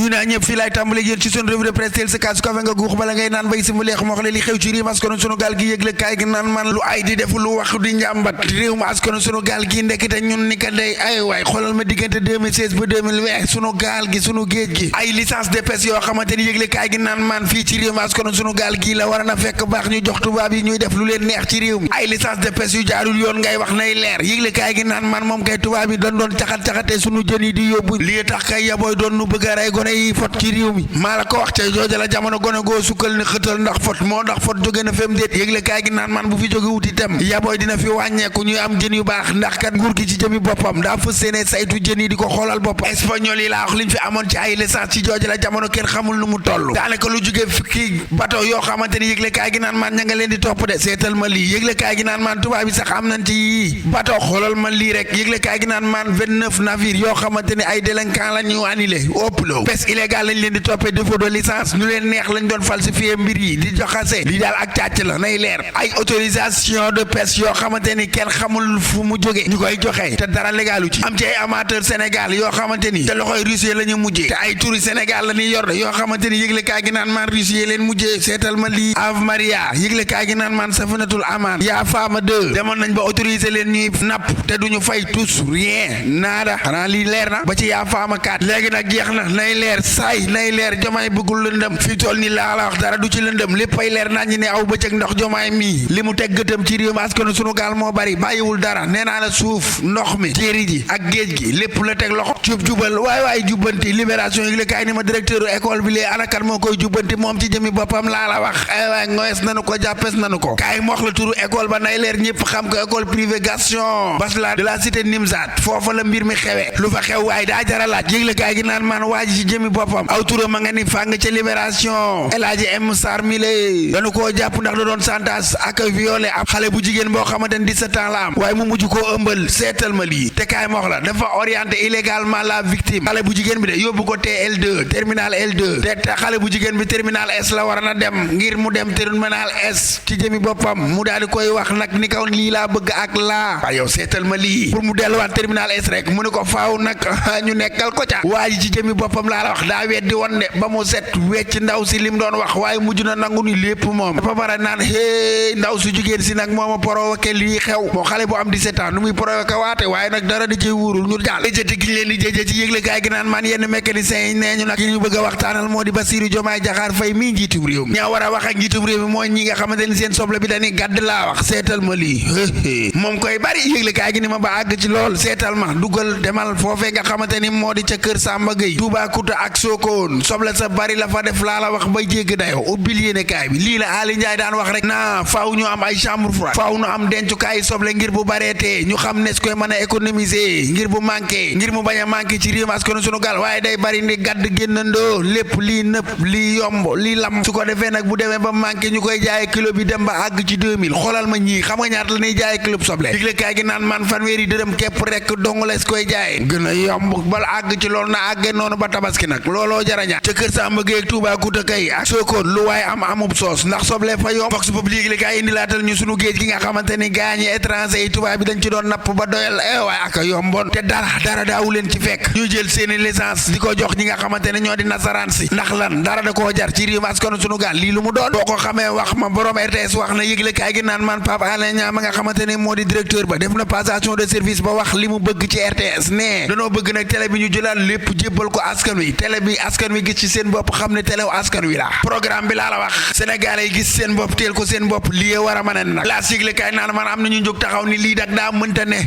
nuyu naa ñëpp fii laay tàmbale yéen ci sunu revue de presse teel sa kaas kafe nga guux bala ngay naan bay si mu leex moo xam ne li xew ci réew mi askanu sunu gaal gi yëgle kaay gi naan man lu ay di def lu wax di njàmbat réew mi askanu sunu gaal gi ndekete ñun ni ka day ay waay xoolal ma diggante 2016 ba 2020 sunu gaal gi sunu géej gi ay licence de pêche yoo xamante ni yëgle kaay gi naan man fii ci réew mi askanu sunu gaal gi la war na fekk baax ñu jox tubaab yi ñuy def lu leen neex ci réew mi ay licence de pêche yu jaarul yoon ngay wax nay leer yëgle kaay gi naan man moom kay tubaab yi doon caxat-caxatee sunu jën yi di yóbbu lii tax kay yabooy doon nu bëgg a rey gone yi fot ci réew mi maa la ko wax ca jooja la jamono gone goo sukkal ni xëtal ndax fot moo ndax fot jóge na fem déet yëgle kaay gi naan man bu fi jóge wuti tem yabooy dina fi wàññeeku ñuy am jën yu baax ndax kat nguur gi ci jëmi boppam daa fës séene saytu jën yi di ko xoolal boppam espagnol yi laa wax liñ fi amoon ci ay licence ci jooja la jamono kenn xamul nu mu toll daanaka lu jóge fukki bateau yoo xamante ni yëgle kaay gi naan man ña nga leen di topp de seetal ma lii yëgle kaay gi naan man tubaab bi sax am nañ ci bateau xoolal ma lii rek yëgle kaay gi naan man 29 navires yoo xamante ni ay délinquants la ñu annulé ëpplo pêche illégale lañ leen di toppee défaut de licence ñu leen neex lañ doon falsifier mbir yi di joxase li daal ak càcc la nay leer ay autorisation de pêche yoo xamante ni kenn xamul fu mu jóge ñu koy joxe te dara légalu ci am ci ay amateur Sénégal yoo xamante ni te loxoy Russie la ñu mujjee te ay turi Sénégal la ñuy yor de yoo xamante ni yëgle kaay gi naan man Russie leen mujjee seetal ma lii Ave Maria yëgle kaay gi naan man Safinatul Aman yaa faama 2 demoon nañ ba autoriser leen ñuy napp te duñu fay tous rien naada xanaa lii leer na ba ci yaa faama 4 léegi nag jeex na nay leer saay nay leer jomaay bëggul lëndëm fi toll ni laa la wax dara du ci lëndëm léppay leer nañ ñi ne aw bëccëg ndax jomaay mii li mu teg gëtëm ci réew mi askanu sunu gaal moo bari bàyyiwul dara nee naa la suuf ndox mi jéeri ji ak géej gi lépp la teg loxo jubal waay jubbanti libération yi la kaay ni ma directeur école bi lee anakan moo koy jubbanti moom ci jëmi boppam laa la wax ay waay ngoes nanu ko jàppes nanu ko kaay mox la turu école ba nay leer ñëpp xam ko école privée Gaston Basla de la cité Nimzat foofa la mbir mi xewe lu fa xew waaye daa jara laaj yëgle kaay gi naan man waa ji ci jëmi boppam aw turam ma nga ni fàng ca libération El Hadji M Sarr mi lay dañu koo jàpp ndax da doon santas ak violé ab xale bu jigéen boo xamante ni 17 ans la am waaye mu mujj koo ëmbal seetal ma lii te kaay mox la dafa orienté illégalement la victime xale bu jigéen bi de yóbbu ko TL2 terminal L2 te xale bu jigéen bi terminal S la war na dem ngir mu dem terminal S ci jëmi boppam mu daal di koy wax nag ni kaw lii laa bëgg ak laa waaye yow seetal ma lii pour mu delluwaat terminal S rek mu ne ko faaw nag ñu nekkal ko ca waa ji ci jëmi boppam laa la wax daa weddi woon de ba mu set wecc ndaw si lim doon wax waaye mujj na nangu ni lépp moom dafa bara naan hee ndaw su jigéen si nag mooma provoqué lii xew moo xale bu am 17 ans nu muy provoqué waate waaye nag dara di ci wuurul ñu daal jëti giñ leen di jëjë ci yëgle kaay gi naan man yenn mécaniciens yi nee ñu nag ki ñu bëgg a waxtaanal moo di Bassirou Diomaye Diakhar Faye mii njiitum réew mi ñaa war a wax ak njiitum réew mi mooy ñi nga xamante ni seen soble bi dañuy gàdd laa wax seetal ma lii moom koy bari yëgle kaay gi ni ma ba àgg ci lool seetal ma dugal demal foofee nga xamante ni moo di ca kër Samba Gueye Toubacouta ak Sokone soble sa bari la fa def laa la wax bay jégg dayoo ubbil yéene kaay bi lii la Ali Ndiaye daan wax rek naa faaw ñu am ay chambre froide faaw ñu am dencukaay soble ngir bu bareetee ñu xam ne su koy mën a économiser ngir bu manqué ngir mu bañ a manqué ci réew mi askanu sunu gaal waaye day bari ndi gàdd génnandoo lépp lii nëpp lii yomb lii lam su ko defee nag bu demee ba manqué ñu koy jaay kilo bi dem ba àgg ci 2000 xoolal ma ñii xam nga ñaata la ñuy jaay kilo soble digle kaay gi naan man fanweeri dërëm képp rek dong lees koy jaay gën a yomb bala àgg ci loolu na àggee noonu ba tabaski nag looloo jaraña ca kër Samba Gueye ak Toubacouta kay ak Sokone lu waaye am amub soos ndax soble fa yomb vox populi digle kaay indi laatal ñu sunu géej gi nga xamante ni gaañi étranger yi tubaab bi dañ ci doon napp ba doyal waaye ak yomboon te dara daawu leen ci fekk ñu jël seeni licence di ko jox ñi nga xamante ne ñoo di nasaraan si ndax lan dara da koo jar ci réew mi askanu sunu gaal lii lu mu doon boo ko xamee wax ma borom RTS wax na yëgle kaay gi naan man Pape Alé Niang ma nga xamante ne moo di directeur ba def na passation de service ba wax li mu bëgg ci RTS ne danoo bëgg nag télé bi ñu jëlaat lépp jébbal ko askan wi télé bi askan wi gis ci seen bopp xam ne télé askan wi la programme bi laa la wax sénégalais yi gis seen bopp teel ko seen bopp lii war a mën a ne nag laas yëgle kaay naan man am na ñu jóg taxaw ni lii dak daa mënta ne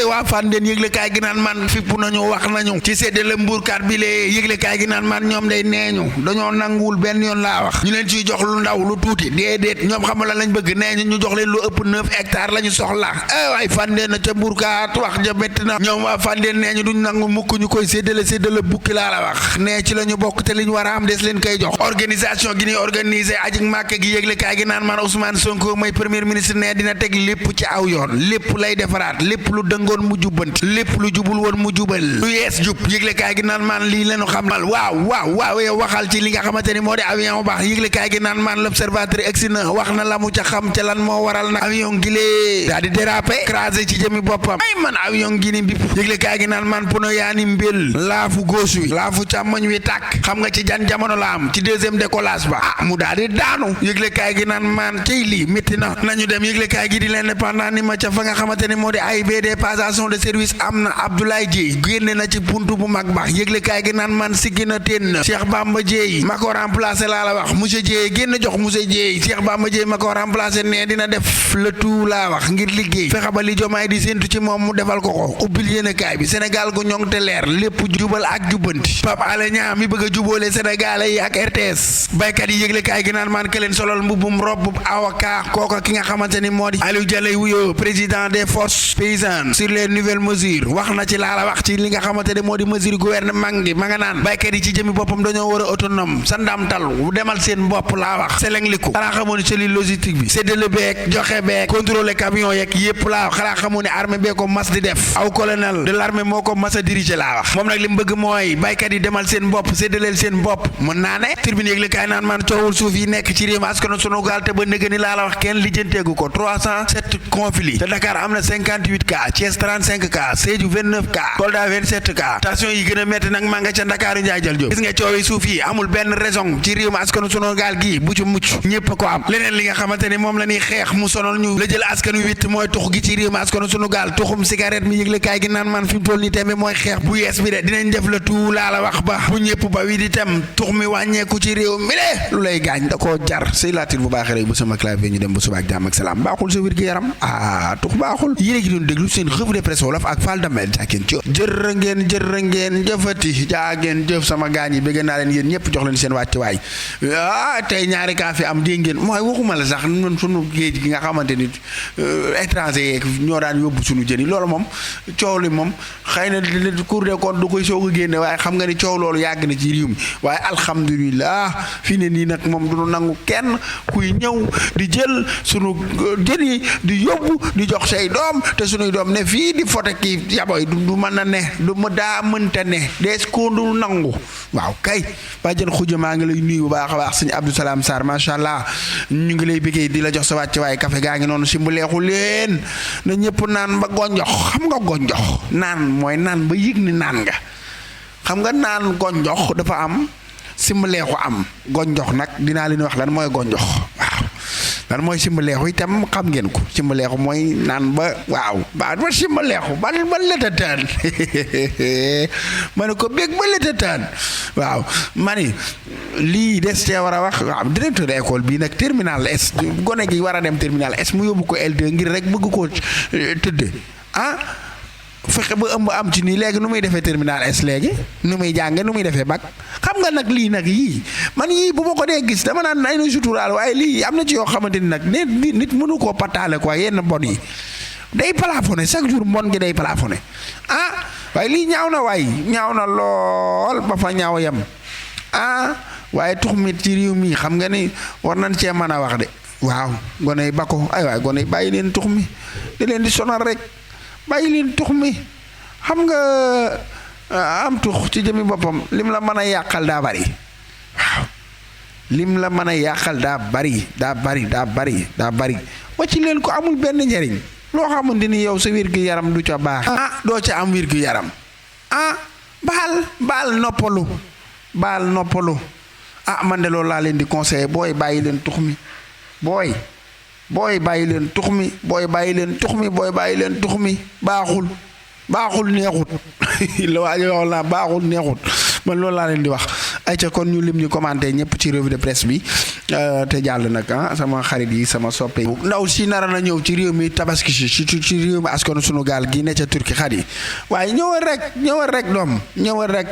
waa Fandène yëgle kaay gi naan man fipp nañu wax nañu ci séddale mbuurkat bi lee yëgle kaay gi naan man ñoom day neeñu dañoo nanguwul benn yoon laa wax ñu leen ciy jox lu ndaw lu tuuti déedéet ñoom xam la lañ bëgg neeñu ñu jox leen lu ëpp 9 hectares la ñu soxla waay Fandène ca mbuurkat wax ja métti na ñoom waa Fandène neeñu duñ nangu mukk ñu koy séddale bukki laa la wax nee ci la ñu bokk te li ñu war a am des leen koy jox organisation gi ñuy organiser aji màkk gi yëgle kaay gi naan man Ousmane Sonko mooy premier ministre ne dina teg lépp ci aw yoon lépp lay defaraat lépp lu dëngoon mu jubbanti lépp lu jubul woon mu jubal lu yees jub yëgle kaay gi naan man lii lañu xamal waaw yow waxal ci li nga xamante ni moo di avion bu baax yëgle kaay gi naan man l'observateur egsi na wax na la mu ca xam ca lan moo waral nag avion gi lee daa di déraper crasé ci jëmi boppam ay man avion gi ni mbip yëgle kaay gi naan man pono yaa ni mbél laafu gauche wi laafu laafu càmmoñ wi tàkk xam nga ci jan jamono la am ci deuxième décollage ba mu daal di daanu yëglekaay gi naan maan cey lii métti na nañu dem yëglekaay gi di l'Indépendant ni ma ca fa nga xamante ni moo di AIBD passation de service am na Abdoulaye Dieye génne na ci buntu bu mag baax yëglekaay gi naan maan siggi na teen na Cheikh Bamba Dieye ma ko remplacé laa la wax monsieur Dieye génn jox monsieur Dieye Cheikh Bamba Dieye ma ko remplacé ne dina def le tout laa wax ngir liggéey fexe ba li Diomaye di séentu ci moom mu defal ko ubbil yéenekaay bi Sénégal gu ñoŋ te leer lépp jubal ak jubbanti Pape Alé Niang mi bëgg a jubóole Sénégalais yi ak RTS baykat yi yëglekaay gi naan maan ke leen solol mbubbum robb avocat kooka ki nga xamante ni moo di Aliou Dialay Wuyoo président des forces paysannes sur les nouvelles mesures wax na ci laa la wax ci li nga xamante ni moo di mesure gouvernement gi ma nga naan baykat yi ci jëmi boppam dañoo war a autonome sa ndamtal demal seen bopp laa wax seleng liku xanaa xamoo ni cellule logistique bi séddale beeg joxe beeg contrôler camion yeeg yépp laa wax xanaa xamoo ni armée bee ko mas di def aw colonel de l'armée moo ko mas a diriger laa wax moom nag li mu bëgg mooy baykat yi demal seen bopp séddaleel seen bopp mën naa ne tribune yëgle kaay naan man coowul suuf yi nekk ci réew mi askanu Sénégal te ba nëgë ni laa la wax kenn lijjanteegu ko 307 conflits te Dakar am na 58 cas Thiès 35 cas Sédhiou 29 cas Kolda 27 cas station yi gën a métti nag maa nga ca Ndakaaru Njaay jël jóg gis nga coow yi suuf yi amul benn raison ci réew mi askanu Sénégal gii bu ci mucc ñëpp ko am leneen li nga xamante ni moom la ñuy xeex mu sonal ñu la jël askanu witt mooy tux gi ci réew mi askanu Sénégal tuxum cigarette mi yëgle kaay gi naan man fi mu toll nii tamit mooy xeex bu yees bi de dinañ def la tout laa la wax ba bu ñëpp ba wi di tem tux mi wàññeeku ci réew mi de lu lay gaañ da koo jar say laatir bu baaxee rek bu sama clavier ñu dem ba suba ak jàmm ak salaam baaxul sa wér gi yaram tux baaxul yéen a ngi doon déglu seen revue de presse wolof ak Fall Damel jàkkeen ci jërë ngeen jëfati jaageen jëf sama gaañ yi bëgg naa leen yéen ñëpp jox leen seen wàcc waay tey ñaari kaa fi am dégg ngeen mooy waxuma la sax ñun sunu géej gi nga xamante ni étranger yeeg ñoo daan yóbbu sunu jën yi loolu moom coow li moom xëy na Cour des comptes du koy soog a génne waaye xam nga ni coow loolu yàgg na ci réew mi waaye alhamdulilah fi ne nii nag moom du nangu kenn kuy ñëw di jël sunu jën yi di yóbbu di jox say doom te sunuy doom ne fii di fote kii yaboy du mën a ne du ma daa mënta ne dees ko du nangu waaw kay ba jën xuja maa ngi lay nuyu bu baax a baax sëñ Abdou Salam Sarr macha allah ñu ngi lay bëggee di la jox sa wàcc waaye café gaa ngi noonu si mbuleexu leen na ñëpp naan ba gonjox xam nga gonjox naan mooy naan ba yëg ni naan nga xam nga naan gonjox dafa am simbaleexu am gonjox nag dinaa leen wax lan mooy gonjox waaw lan mooy simbaleexu itam xam ngeen ko simbaleexu mooy naan ba waaw ba simbaleexu ba letataan ma ne ko bég ba letataan waaw ma ni lii des cee war a wax waaw directeur de école bii nag terminal S gone gi war a dem terminal S mu yóbbu ko L2 ngir rek bëgg koo tëdd fexe ba ëmb am ci nii léegi nu muy defee terminal S léegi nu muy jànge nu muy defee bac xam nga nag lii nag yii man yii bu ma ko dee gis dama naan ay na suturaal waaye lii am na ci yoo xamante ni nag nit mënu koo pataale quoi yenn mbon yi day plafonné chaque jour mbon gi day plafonné waaye lii ñaaw na waay ñaaw na lool ba fa ñaaw yem waaye tux mit ci réew mi xam nga ni war nañ cee mën a wax de waaw gone yi ba ko ay waay gone yi bàyyi leen tux mi di leen di sonal rek bàyyi leen tux mi xam nga am tux ci jëmi boppam lim la mën a yàqal daa bari waaw lim la mën a yàqal daa bari wàcc leen ko amul benn njariñ loo xamante ni yow sa wér gi yaram du ca baax doo ca am wér gi yaram baal noppalu man de loolu laa leen di conseiller booy bàyyi leen tux mi booy bàyyi leen tux mi booy bàyyi leen tux mi baaxul neexut la waa ji wax naa baaxul neexut man loolu laa leen di wax ay ca kon ñu lim ñu commenté ñëpp ci revue de presse bi te jàll nag sama xarit yi sama soppe ndaw si nara na ñëw ci réew mi tabaski ci réew mi askanu sunu gaal gi ne ca Turki xat yi waaye ñëwal rek doom ñëwal rek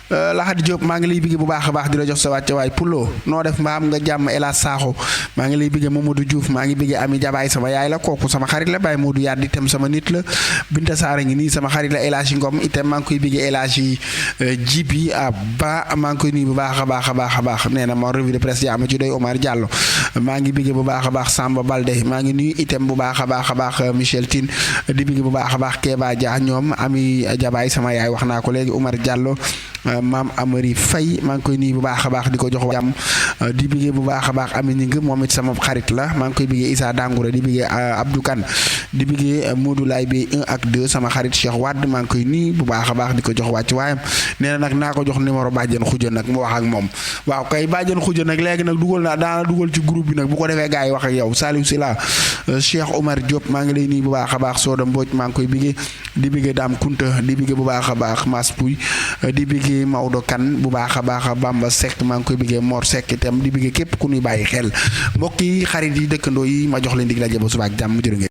Laxadi Diop maa ngi lay bigge bu baax a baax di la jox sa wàcce waay Pulo noo def mbaam nga jàmm Ela Sakho maa ngi lay bigge Mamadou Diouf maa ngi bigge Ami Jabaay sama yaay la kooku sama xarit la Baye Modou Yadd itam sama nit la Binta Saara ngi nii sama xarit la El Hadji Ngom itam maa ngi koy bigge El Hadji Jibi ba maa ngi koy nuyu bu baax a baax nee na ma revue de presse yaa ma ci doy Omar Diallo maa ngi bigge bu baax a baax Samba Balde maa ngi nuyu itam bu baax a baax Michel Tine di bigge bu baax a baax Keba Dia ñoom Ami Jabaay sama yaay wax naa ko léegi Omar Diallo maam Amari Faye maa ngi koy nuyu bu baax a baax di ko jox jàmm di bigee bu baax a baax Ami ñi ngi moom it sama xarit la maa ngi koy bigee Issa Dangoura di bigee Abdou Kane di bëggee Modou Laye bi 1 ak 2 sama xarit Cheikh Wade maa ngi koy nii bu baax a baax di ko jox wàcc waayam nee na nag naa ko jox numéro bàjjen xuja nag mu wax ak moom waaw kay bàjjen xuja nag léegi nag daana dugal ci groupe bi nag bu ko defee gars yi wax ak yow Saliou Sylla Cheikh Omar Diop maa ngi lay nii bu baax a baax Soda Mbodj maa ngi koy bëggee di bëggee Dame Kunta di bëggee bu baax a baax Mass Pouy di bëggee Maodo Kane bu baax a baax Bamba Seck maa ngi koy bëggee Mor Seck itam di bëggee képp ku ñuy bàyyi xel mbokk yi xarit yi dëkkandoo yi ma jox leen dig la ba suba ak jàmm jërë ngeen